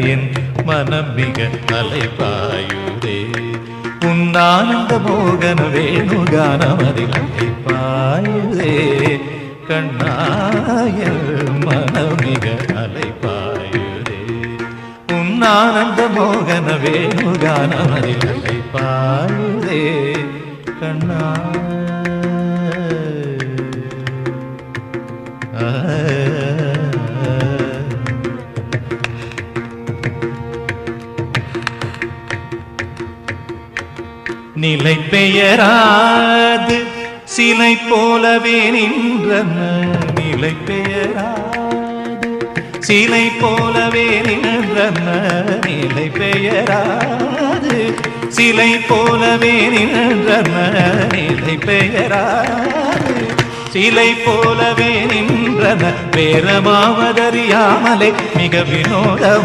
என் மனம் மிக அலைபாயுதே உன்னானந்த மோகன வேணுகானமதில் அலைபாயுதே கண்ணாயல் மனம் மிக அலைபாயுதே உன்னானந்த மோகன வேணுகானமதில் அலைபாயுதே கண்ணா நிலை பெயராது சிலை போலவே நின்றன நிலை பெயராது சிலை போலவே நின்றன நிலை பெயராது சிலை போலவே நின்றன நிலை பெயராது சிலை போலவே நின்றன பேரமாவதறியாமலே மிக வினோத